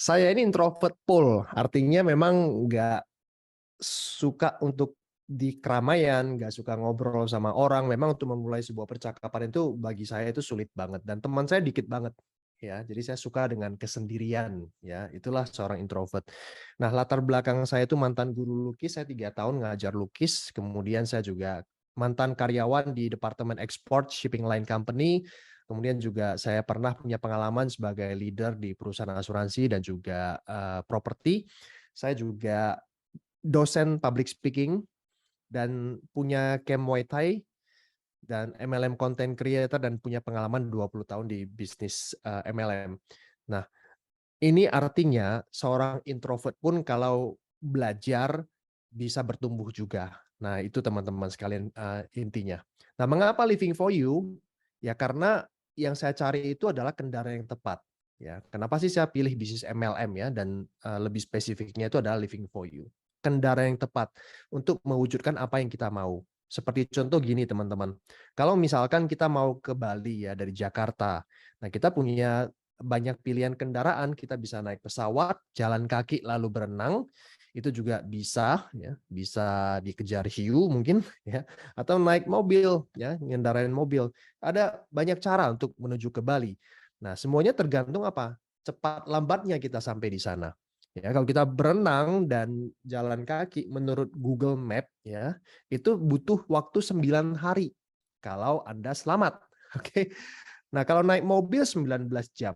Saya ini introvert full, artinya memang nggak suka untuk di keramaian, nggak suka ngobrol sama orang. Memang untuk memulai sebuah percakapan itu bagi saya itu sulit banget dan teman saya dikit banget. Ya, jadi saya suka dengan kesendirian. Ya, itulah seorang introvert. Nah, latar belakang saya itu mantan guru lukis. Saya 3 tahun ngajar lukis. Kemudian saya juga mantan karyawan di Departemen Export Shipping Line Company. Kemudian juga saya pernah punya pengalaman sebagai leader di perusahaan asuransi dan juga properti. Saya juga dosen public speaking dan punya camp Muay Thai dan MLM content creator dan punya pengalaman 20 tahun di bisnis MLM. Nah, ini artinya seorang introvert pun kalau belajar bisa bertumbuh juga. Nah, itu teman-teman sekalian intinya. Nah, mengapa Living for You? Ya karena yang saya cari itu adalah kendaraan yang tepat. Ya, kenapa sih saya pilih bisnis MLM ya dan lebih spesifiknya itu adalah Living for You. Kendaraan yang tepat untuk mewujudkan apa yang kita mau. Seperti contoh gini teman-teman. Kalau misalkan kita mau ke Bali ya dari Jakarta. Nah, kita punya banyak pilihan kendaraan, kita bisa naik pesawat, jalan kaki lalu berenang, itu juga bisa ya, bisa dikejar hiu mungkin ya, atau naik mobil ya, ngendarain mobil. Ada banyak cara untuk menuju ke Bali. Nah, semuanya tergantung apa? Cepat lambatnya kita sampai di sana. Ya, kalau kita berenang dan jalan kaki menurut Google Map ya, itu butuh waktu 9 hari kalau Anda selamat. Oke. Nah, kalau naik mobil 19 jam.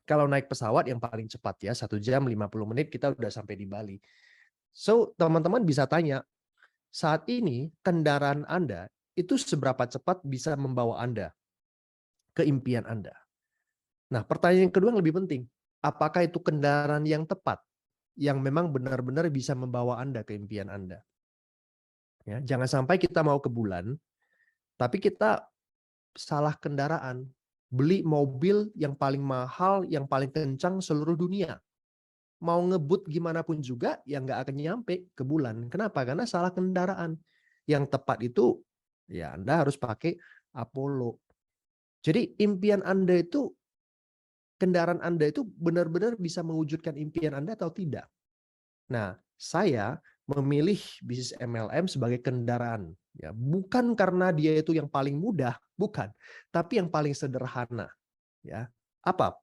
Kalau naik pesawat yang paling cepat ya, 1 jam 50 menit kita udah sampai di Bali. So, teman-teman bisa tanya, saat ini kendaraan Anda itu seberapa cepat bisa membawa Anda ke impian Anda? Nah, pertanyaan yang kedua yang lebih penting, apakah itu kendaraan yang tepat, yang memang benar-benar bisa membawa Anda ke impian Anda? Ya, jangan sampai kita mau ke bulan, tapi kita salah kendaraan. Beli mobil yang paling mahal, yang paling kencang seluruh dunia. Mau ngebut gimana pun juga, ya nggak akan nyampe ke bulan. Kenapa? Karena salah kendaraan. Yang tepat itu, ya Anda harus pakai Apollo. Jadi impian Anda itu, kendaraan Anda itu benar-benar bisa mewujudkan impian Anda atau tidak. Nah, saya memilih bisnis MLM sebagai kendaraan. Ya, bukan karena dia itu yang paling mudah, bukan. Tapi yang paling sederhana. Ya, apa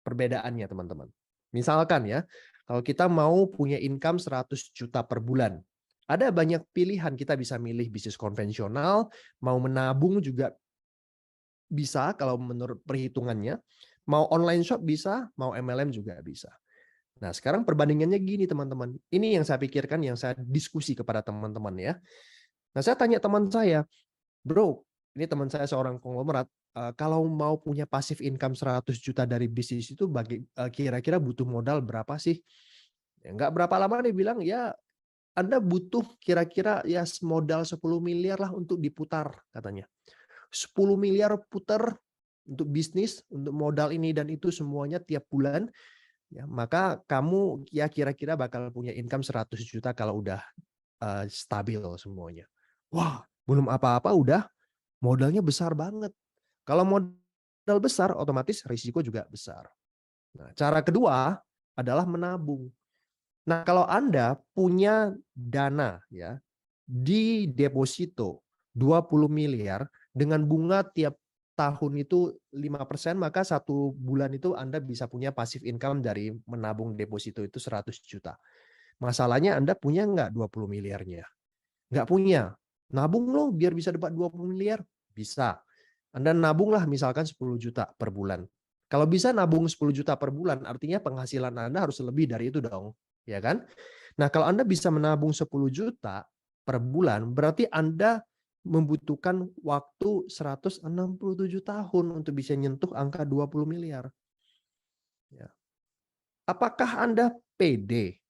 perbedaannya teman-teman? Misalkan ya, kalau kita mau punya income 100 juta per bulan, ada banyak pilihan. Kita bisa milih bisnis konvensional, mau menabung juga bisa kalau menurut perhitungannya, mau online shop bisa, mau MLM juga bisa. Nah, sekarang perbandingannya gini teman-teman. Ini yang saya pikirkan, yang saya diskusi kepada teman-teman ya. Nah, saya tanya teman saya, "Bro, ini teman saya seorang konglomerat, kalau mau punya passive income 100 juta dari bisnis itu kira-kira butuh modal berapa sih?" Ya nggak berapa lama dia bilang, "Ya, Anda butuh kira-kira ya modal 10 miliar lah untuk diputar," katanya. 10 miliar putar untuk bisnis, untuk modal ini dan itu semuanya tiap bulan, ya maka kamu ya kira-kira bakal punya income 100 juta kalau udah, stabil semuanya. Wah, belum apa-apa udah modalnya besar banget. Kalau modal besar otomatis risiko juga besar. Nah, cara kedua adalah menabung. Nah, kalau Anda punya dana ya di deposito 20 miliar dengan bunga tiap tahun itu 5%, maka 1 bulan itu Anda bisa punya passive income dari menabung deposito itu 100 juta. Masalahnya Anda punya nggak 20 miliarnya? Nggak punya. Nabung loh biar bisa dapat 20 miliar. Bisa. Anda nabunglah misalkan 10 juta per bulan. Kalau bisa nabung 10 juta per bulan, artinya penghasilan Anda harus lebih dari itu dong. Ya kan? Nah, kalau Anda bisa menabung 10 juta per bulan, berarti Anda membutuhkan waktu 167 tahun untuk bisa nyentuh angka 20 miliar. Ya. Apakah Anda pede?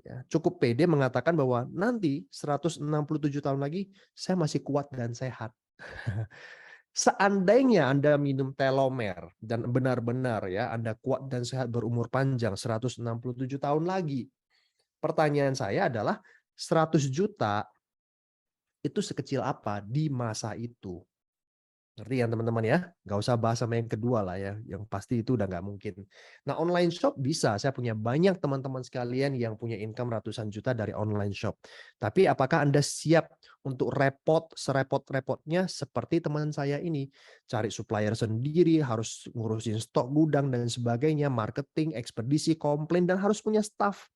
Ya, cukup pede mengatakan bahwa nanti 167 tahun lagi saya masih kuat dan sehat. Seandainya Anda minum telomer dan benar-benar ya Anda kuat dan sehat berumur panjang 167 tahun lagi. Pertanyaan saya adalah 100 juta itu sekecil apa di masa itu? Ngerti ya teman-teman ya? Nggak usah bahas sama yang kedua lah ya. Yang pasti itu udah nggak mungkin. Nah online shop bisa. Saya punya banyak teman-teman sekalian yang punya income ratusan juta dari online shop. Tapi apakah Anda siap untuk serepot-repotnya seperti teman saya ini? Cari supplier sendiri, harus ngurusin stok gudang dan sebagainya, marketing, ekspedisi, komplain, dan harus punya staff.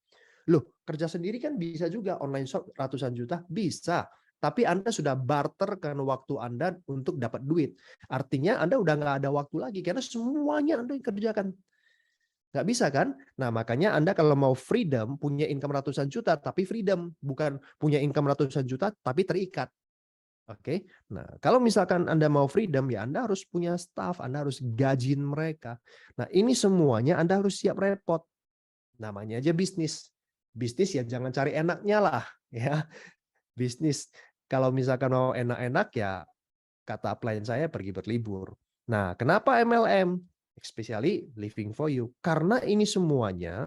Loh, kerja sendiri kan bisa juga online shop ratusan juta? Bisa. Tapi Anda sudah barterkan waktu Anda untuk dapat duit. Artinya Anda udah nggak ada waktu lagi karena semuanya Anda yang kerjakan. Nggak bisa kan? Nah, makanya Anda kalau mau freedom, punya income ratusan juta, tapi freedom. Bukan punya income ratusan juta, tapi terikat. Oke. Nah, kalau misalkan Anda mau freedom, ya Anda harus punya staff, Anda harus gajiin mereka. Nah, ini semuanya Anda harus siap repot. Namanya aja bisnis. Bisnis ya jangan cari enaknya lah. Ya, bisnis. Kalau misalkan mau enak-enak ya kata upline saya pergi berlibur. Nah, kenapa MLM? Especially Living for You. Karena ini semuanya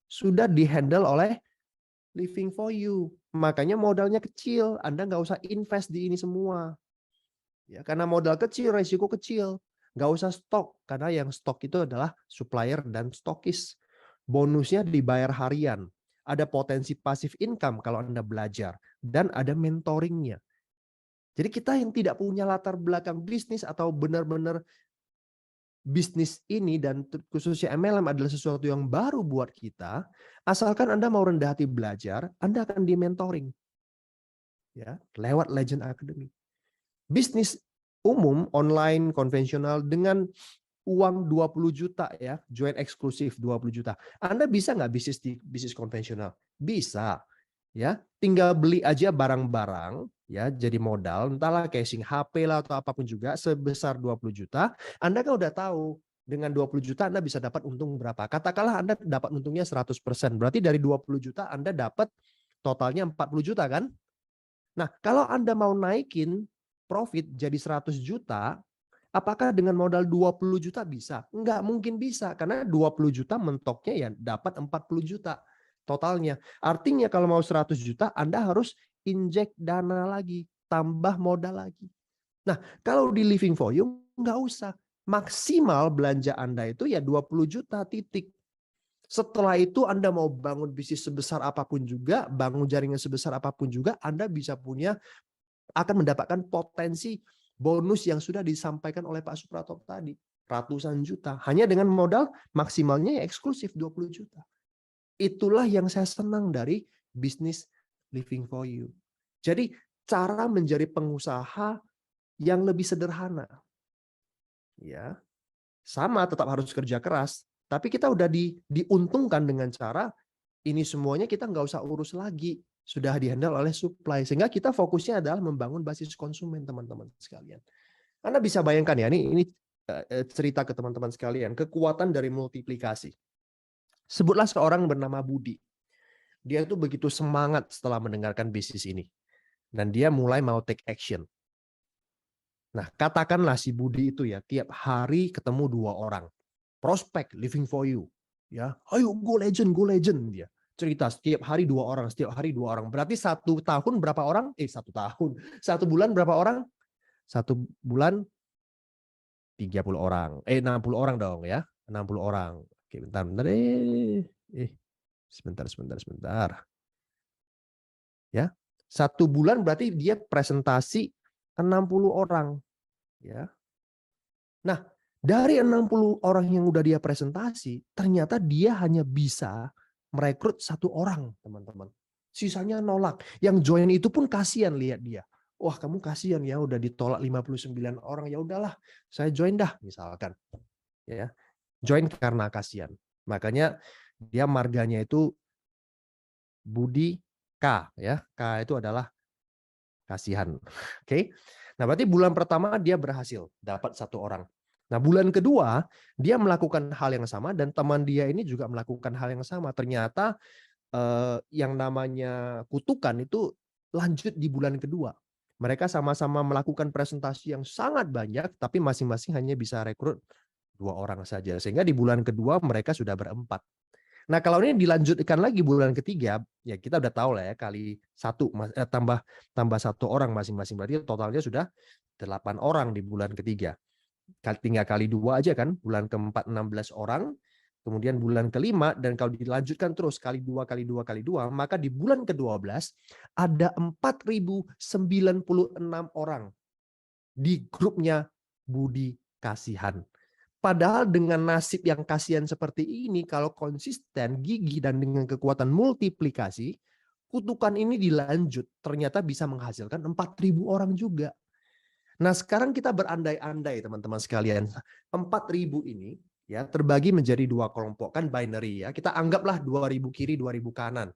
sudah dihandle oleh Living for You. Makanya modalnya kecil. Anda nggak usah invest di ini semua. Ya, karena modal kecil, resiko kecil. Nggak usah stok. Karena yang stok itu adalah supplier dan stokis. Bonusnya dibayar harian. Ada potensi passive income kalau Anda belajar. Dan ada mentoringnya. Jadi kita yang tidak punya latar belakang bisnis atau benar-benar bisnis ini dan khususnya MLM adalah sesuatu yang baru buat kita, asalkan Anda mau rendah hati belajar, Anda akan di-mentoring ya, lewat Legend Academy. Bisnis umum online konvensional dengan uang 20 juta ya, join eksklusif 20 juta. Anda bisa nggak bisnis konvensional? Bisa. Ya, tinggal beli aja barang-barang ya jadi modal, entahlah casing HP lah atau apapun juga sebesar 20 juta, Anda kan udah tahu dengan 20 juta Anda bisa dapat untung berapa. Katakanlah Anda dapat untungnya 100%, berarti dari 20 juta Anda dapat totalnya 40 juta kan? Nah, kalau Anda mau naikin profit jadi 100 juta, apakah dengan modal 20 juta bisa? Enggak mungkin bisa, karena 20 juta mentoknya ya dapat 40 juta totalnya. Artinya kalau mau 100 juta, Anda harus injek dana lagi, tambah modal lagi. Nah, kalau di Living for You, enggak usah. Maksimal belanja Anda itu ya 20 juta titik. Setelah itu Anda mau bangun bisnis sebesar apapun juga, bangun jaringan sebesar apapun juga, Anda bisa akan mendapatkan potensi bonus yang sudah disampaikan oleh Pak Suprapto tadi. Ratusan juta. Hanya dengan modal maksimalnya ya eksklusif 20 juta. Itulah yang saya senang dari bisnis Living for You. Jadi cara menjadi pengusaha yang lebih sederhana. Ya, sama tetap harus kerja keras, tapi kita udah diuntungkan dengan cara ini semuanya kita nggak usah urus lagi, sudah dihandle oleh supply, sehingga kita fokusnya adalah membangun basis konsumen teman-teman sekalian. Anda bisa bayangkan ya, ini cerita ke teman-teman sekalian, kekuatan dari multiplikasi. Sebutlah seorang bernama Budi. Dia tuh begitu semangat setelah mendengarkan bisnis ini. Dan dia mulai mau take action. Nah, katakanlah si Budi itu ya, tiap hari ketemu 2 orang. Prospek, Living for You. Ya, ayo go legend dia. Cerita setiap hari 2 orang, setiap hari 2 orang. Berarti 1 tahun berapa orang? 1 tahun. 1 bulan berapa orang? 1 bulan 30 orang. 60 orang dong ya. 60 orang. Oke, bentar. Sebentar. Ya. 1 bulan berarti dia presentasi 60 orang. Ya. Nah, dari 60 orang yang udah dia presentasi, ternyata dia hanya bisa merekrut 1 orang, teman-teman. Sisanya nolak. Yang join itu pun kasihan lihat dia. Wah, kamu kasihan ya udah ditolak 59 orang. Ya udahlah, saya join dah misalkan. Ya. Join karena kasihan. Makanya dia marganya itu Budi K ya. K itu adalah kasihan. Oke. Nah, berarti bulan pertama dia berhasil dapat 1 orang. Nah, bulan kedua dia melakukan hal yang sama dan teman dia ini juga melakukan hal yang sama. Ternyata yang namanya kutukan itu lanjut di bulan kedua. Mereka sama-sama melakukan presentasi yang sangat banyak, tapi masing-masing hanya bisa rekrut 2 orang saja. Sehingga di bulan kedua mereka sudah berempat. Nah, kalau ini dilanjutkan lagi bulan ketiga, ya kita udah tahu lah ya, kali 1 tambah 1 orang masing-masing, berarti totalnya sudah 8 orang di bulan ketiga. Tinggal kali 2 aja kan, bulan keempat 16 orang, kemudian bulan kelima, dan kalau dilanjutkan terus kali 2 kali 2 kali 2, maka di bulan ke-12 ada 4.096 orang di grupnya Budi Kasihan. Padahal dengan nasib yang kasihan seperti ini, kalau konsisten, gigih, dan dengan kekuatan multiplikasi, kutukan ini dilanjut, ternyata bisa menghasilkan 4.000 orang juga. Nah, sekarang kita berandai-andai teman-teman sekalian. 4.000 ini ya terbagi menjadi 2 kelompok, kan binary ya. Kita anggaplah 2.000 kiri, 2.000 kanan.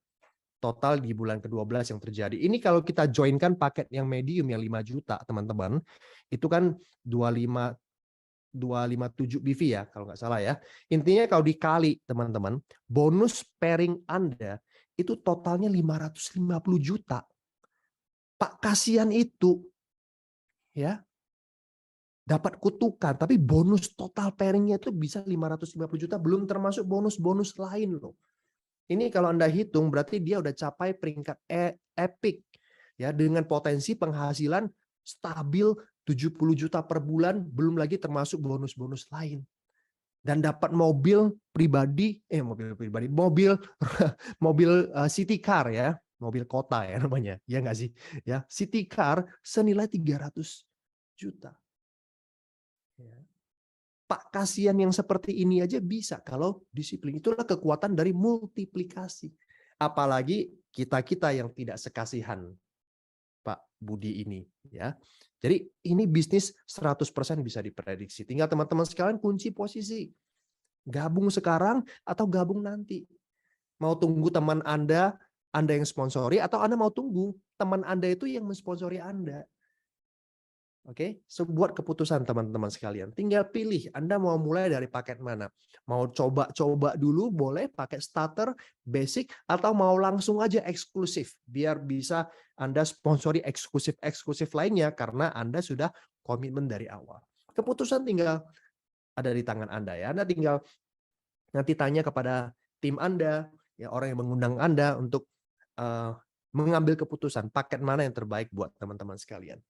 Total di bulan ke-12 yang terjadi. Ini kalau kita joinkan paket yang medium yang 5 juta, teman-teman, itu kan 257 BV ya, kalau nggak salah ya. Intinya kalau dikali, teman-teman, bonus pairing Anda itu totalnya 550 juta. Pak, kasihan itu ya dapat kutukan, tapi bonus total pairingnya itu bisa 550 juta, belum termasuk bonus-bonus lain loh. Ini kalau Anda hitung berarti dia udah capai peringkat epic ya, dengan potensi penghasilan stabil 70 juta per bulan, belum lagi termasuk bonus-bonus lain. Dan dapat mobil pribadi, mobil city car ya, mobil kota ya namanya, ya nggak sih? Ya, city car senilai 300 juta. Ya. Pak, kasihan yang seperti ini aja bisa kalau disiplin. Itulah kekuatan dari multiplikasi. Apalagi kita-kita yang tidak sekasihan Pak Budi ini ya. Jadi ini bisnis 100% bisa diprediksi. Tinggal teman-teman sekalian kunci posisi. Gabung sekarang atau gabung nanti. Mau tunggu teman Anda yang sponsori, atau Anda mau tunggu teman Anda itu yang mensponsori Anda. Oke, buat keputusan teman-teman sekalian. Tinggal pilih Anda mau mulai dari paket mana. Mau coba-coba dulu boleh pakai starter, basic, atau mau langsung aja eksklusif biar bisa Anda sponsori eksklusif lainnya karena Anda sudah komitmen dari awal. Keputusan tinggal ada di tangan Anda ya. Anda tinggal nanti tanya kepada tim Anda, ya orang yang mengundang Anda untuk mengambil keputusan paket mana yang terbaik buat teman-teman sekalian.